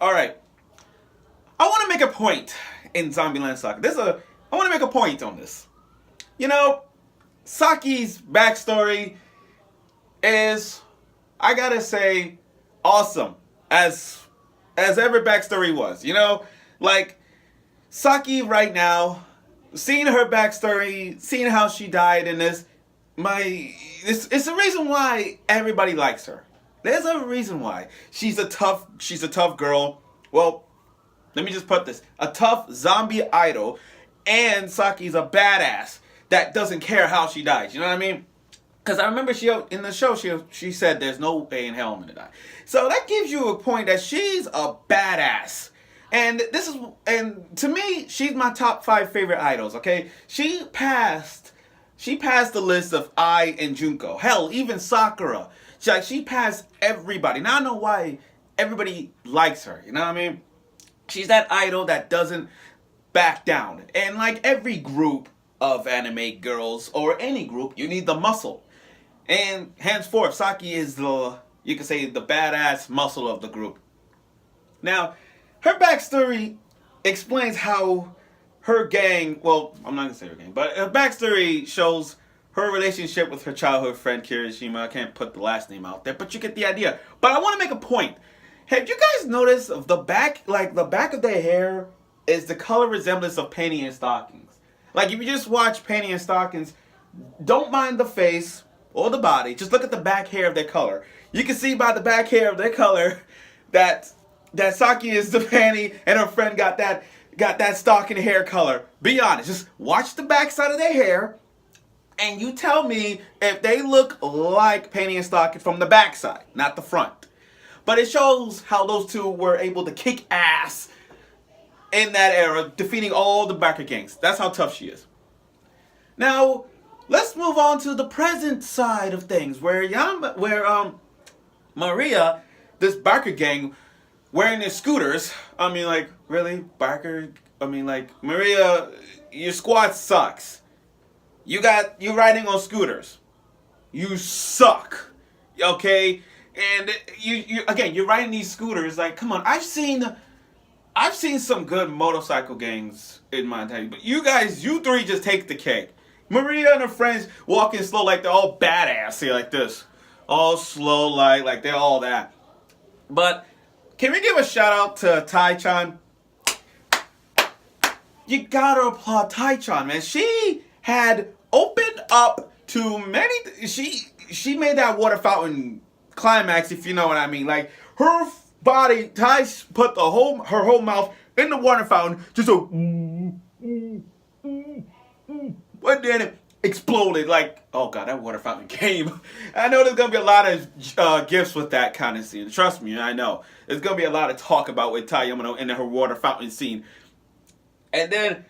All right. I want to make a point in Zombieland Saga. I want to make a point on this. You know, Saki's backstory is, I gotta say, awesome as every backstory was. Like Saki right now, seeing her backstory, seeing how she died in this, it's a reason why everybody likes her. There's a reason why she's a tough girl. Well, let me just put this: a tough zombie idol, and Saki's a badass that doesn't care how she dies. You know what I mean? Because I remember in the show she said there's no way in hell I'm gonna die. So that gives you a point that she's a badass. And to me, she's my top 5 favorite idols. Okay, she passed the list of Ai and Junko. Hell, even Sakura. She passed everybody. Now I know why everybody likes her. You know what I mean? She's that idol that doesn't back down. And like every group of anime girls or any group, you need the muscle. And henceforth, Saki is you could say, the badass muscle of the group. Now, her backstory explains how her gang, well, I'm not going to say her gang, but her backstory shows her relationship with her childhood friend Kirishima. I can't put the last name out there, but you get the idea. But I want to make a point. Have you guys noticed of the back, like the back of their hair is the color resemblance of Penny and Stockings? Like if you just watch Penny and Stockings, don't mind the face or the body. Just look at the back hair of their color. You can see by the back hair of their color that Saki is the Penny and her friend got that stocking hair color. Be honest. Just watch the back side of their hair and you tell me if they look like Penny and Stocking from the back side, not the front. But it shows how those two were able to kick ass in that era, defeating all the backer gangs. That's how tough she is. Now, let's move on to the present side of things, where Maria, this biker gang, wearing their scooters. I mean, like, really, biker? I mean, like, Maria, your squad sucks. You riding on scooters. You suck. Okay, and you're riding these scooters. Like, come on, I've seen some good motorcycle gangs in my time, but you three just take the cake. Maria and her friends walking slow like they're all badass here, like this. All slow, like they're all that. But can we give a shout out to Tai-chan? You gotta applaud Tai-chan, man. She had opened up to many. She made that water fountain climax, if you know what I mean. Like her body, Tai put her whole mouth in the water fountain, just but then it exploded like, oh god, that water fountain came. I know there's gonna be a lot of gifts with that kind of scene. Trust me, I know. There's gonna be a lot of talk about with Tai Yamano in her water fountain scene. And then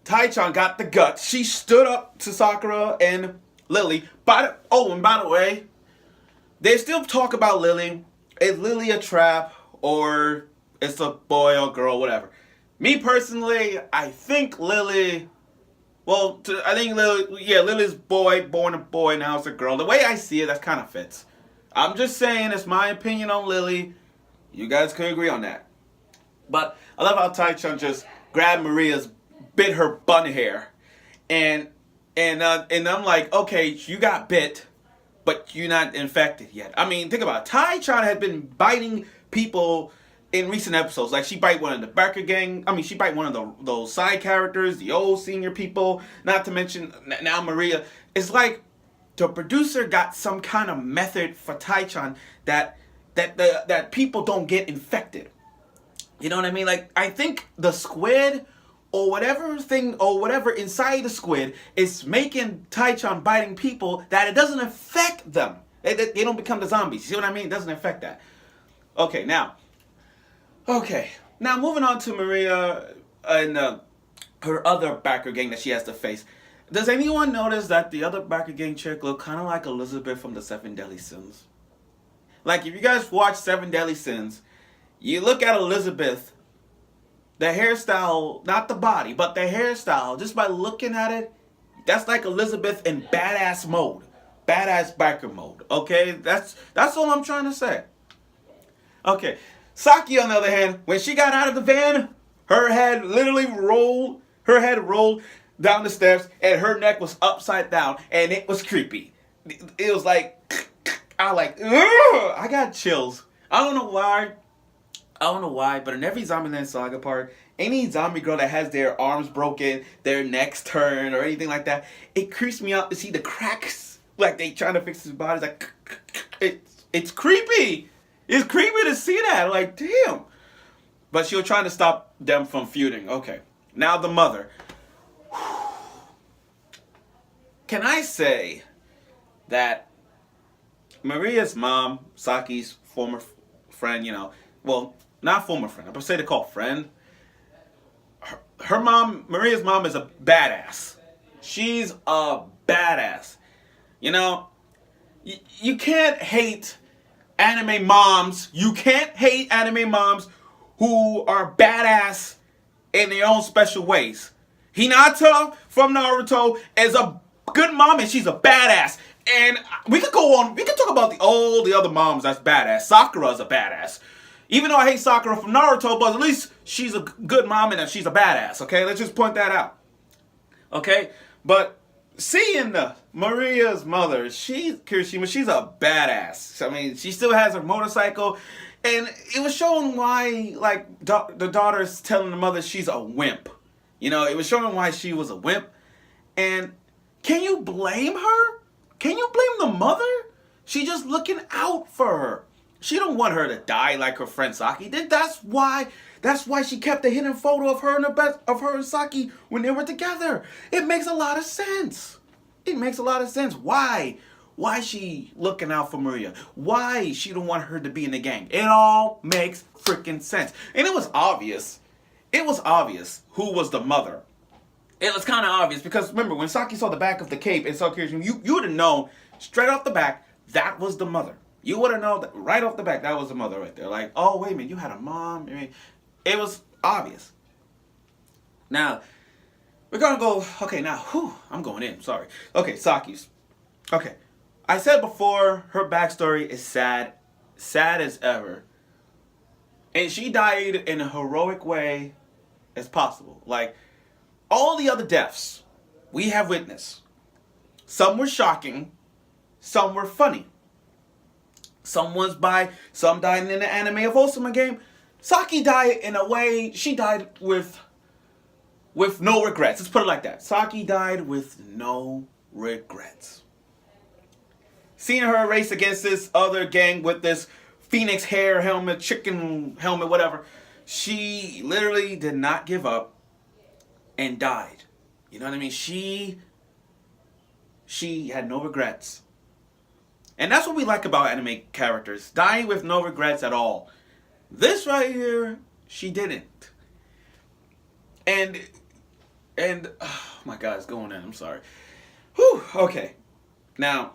Tai-chan got the guts. She stood up to Sakura and Lily. And by the way, they still talk about Lily. Is Lily a trap or it's a boy or girl, whatever? Me personally, I think Lily. Well, Lily's born a boy, now it's a girl. The way I see it, that kind of fits. I'm just saying, it's my opinion on Lily. You guys could agree on that. But I love how Tai-chan just grabbed Maria's, bit her bun hair, and I'm like, okay, you got bit, but you're not infected yet. I mean, think about it. Tai-chan had been biting people in recent episodes. Like, she bite one of the Barker gang. I mean, she bite one of those side characters, the old senior people. Not to mention now Maria. It's like the producer got some kind of method for Tai-chan that people don't get infected. You know what I mean? Like, I think the squid or whatever inside the squid is making Tai-chan biting people that it doesn't affect them. They don't become the zombies. You see what I mean? It doesn't affect that. Okay, now moving on to Maria and her other backer gang that she has to face. Does anyone notice that the other backer gang chick look kind of like Elizabeth from the Seven Deadly Sins? Like, if you guys watch Seven Deadly Sins, you look at Elizabeth, the hairstyle, not the body, but the hairstyle, just by looking at it, that's like Elizabeth in badass mode. Badass biker mode. Okay? That's all I'm trying to say. Okay. Saki, on the other hand, when she got out of the van, her head literally rolled. Her head rolled down the steps, and her neck was upside down, and it was creepy. It was like, I like, ugh! I got chills. I don't know why. I don't know why, but in every Zombieland Saga part, any zombie girl that has their arms broken, their necks turned, or anything like that, it creeps me out to see the cracks. Like they trying to fix his body. Like, it's creepy. It's creepy to see that. Like, damn. But she was trying to stop them from feuding. Okay. Now the mother. Can I say that Maria's mom, Saki's former friend, well, not former friend, I say they call friend. Her mom, Maria's mom, is a badass. She's a badass. You can't hate anime moms. You can't hate anime moms who are badass in their own special ways. Hinata from Naruto is a good mom and she's a badass. And we could go on, we could talk about all the other moms that's badass. Sakura's a badass. Even though I hate Sakura from Naruto, but at least she's a good mom and she's a badass, okay? Let's just point that out. Okay? But seeing Maria's mother, Kirishima, she's a badass. I mean, she still has her motorcycle. And it was showing why, like, the daughter's telling the mother she's a wimp. It was showing why she was a wimp. And can you blame her? Can you blame the mother? She's just looking out for her. She don't want her to die like her friend Saki did. That's why she kept a hidden photo of her and Saki when they were together. It makes a lot of sense. It makes a lot of sense. Why? Why she looking out for Maria? Why she don't want her to be in the gang? It all makes freaking sense. And it was obvious. It was obvious who was the mother. It was kind of obvious because remember when Saki saw the back of the cape and saw Kirishima, you would have known straight off the back that was the mother. You would have known that right off the back that was the mother right there. Like, oh wait a minute, you had a mom. I mean, it was obvious. Now we're gonna go. Okay, now I'm going in. Sorry. Okay, Saki's. Okay, I said before her backstory is sad as ever, and she died in a heroic way as possible. Like all the other deaths we have witnessed, some were shocking, some were funny. Some died in the anime of Osama game. Saki died in a way, she died with no regrets. Let's put it like that. Saki died with no regrets. Seeing her race against this other gang with this phoenix hair helmet, chicken helmet, whatever, she literally did not give up and died. You know what I mean? She had no regrets. And that's what we like about anime characters. Dying with no regrets at all. This right here, she didn't. And oh my God, it's going in. I'm sorry. Whew, okay. Now,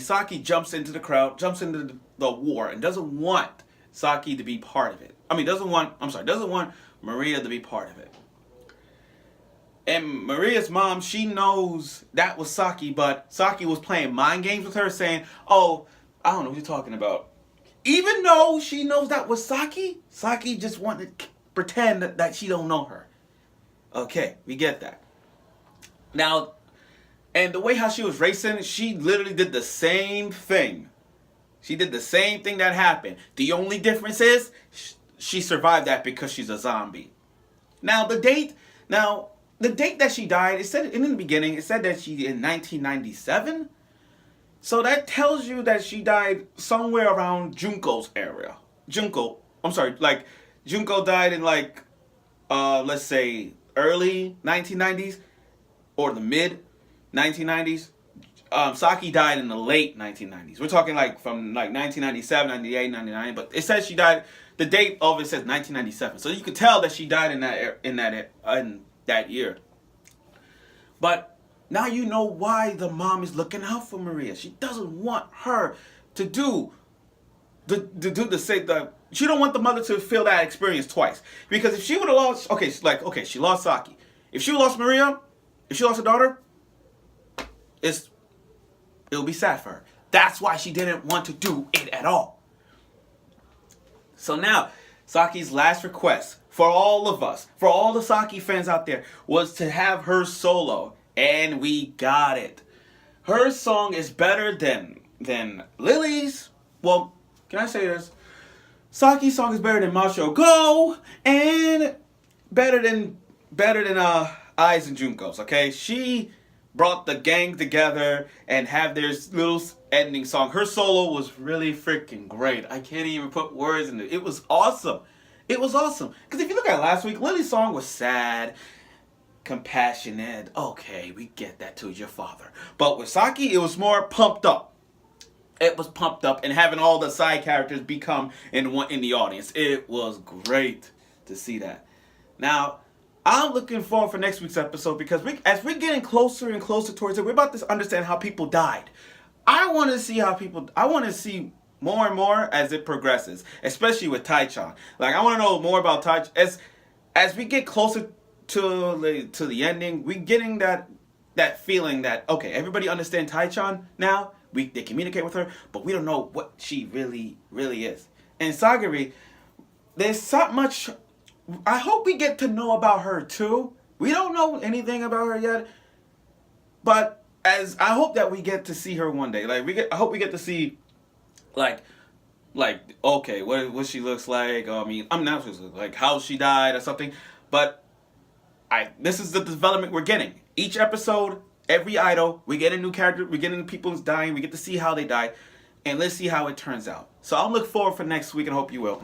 Saki jumps into the crowd, jumps into the war, and doesn't want Saki to be part of it. Doesn't want Maria to be part of it. And Maria's mom, she knows that was Saki, but Saki was playing mind games with her saying, oh, I don't know what you're talking about. Even though she knows that was Saki, Saki just wanted to pretend that she don't know her. Okay, we get that. Now, and the way how she was racing, she literally did the same thing. She did the same thing that happened. The only difference is she survived that because she's a zombie. Now, the date that she died, it said in the beginning, it said that she in 1997. So that tells you that she died somewhere around Junko's area. Junko died in let's say early 1990s or the mid 1990s. Saki died in the late 1990s. We're talking from 1997, 98, 99. But it says she died. The date of it says 1997. So you could tell that she died in that year. But now you know why the mom is looking out for Maria. She doesn't want her to she don't want the mother to feel that experience twice. Because if she would have lost, she lost Saki. If she lost Maria, if she lost her daughter, it'll be sad for her. That's why she didn't want to do it at all. So now, Saki's last request for all of us, for all the Saki fans out there, was to have her solo. And we got it. Her song is better than Lily's. Well, can I say this? Saki's song is better than Macho Go and better than Ai's and Junko's, okay? She brought the gang together and have their little ending song. Her solo was really freaking great. I can't even put words in it. It was awesome. It was awesome. Because if you look at last week, Lily's song was sad, compassionate. Okay, we get that too, your father. But with Saki, it was more pumped up. It was pumped up and having all the side characters become in the audience. It was great to see that. Now, I'm looking forward for next week's episode because as we're getting closer and closer towards it, we're about to understand how people died. I want to see more and more as it progresses, especially with Tai-chan. Like, I want to know more about Tai-chan. As we get closer to the ending, we're getting that feeling that, okay, everybody understands Tai-chan now. They communicate with her, but we don't know what she really, really is. And Sagari, there's so much. I hope we get to know about her too. We don't know anything about her yet, but I hope that we get to see her one day. I hope we get to see, like okay, what she looks like. I mean, I'm not supposed to like how she died or something, but this is the development we're getting. Each episode, every idol, we get a new character, we get into people's dying, we get to see how they died, and let's see how it turns out. So I'll look forward for next week and hope you will.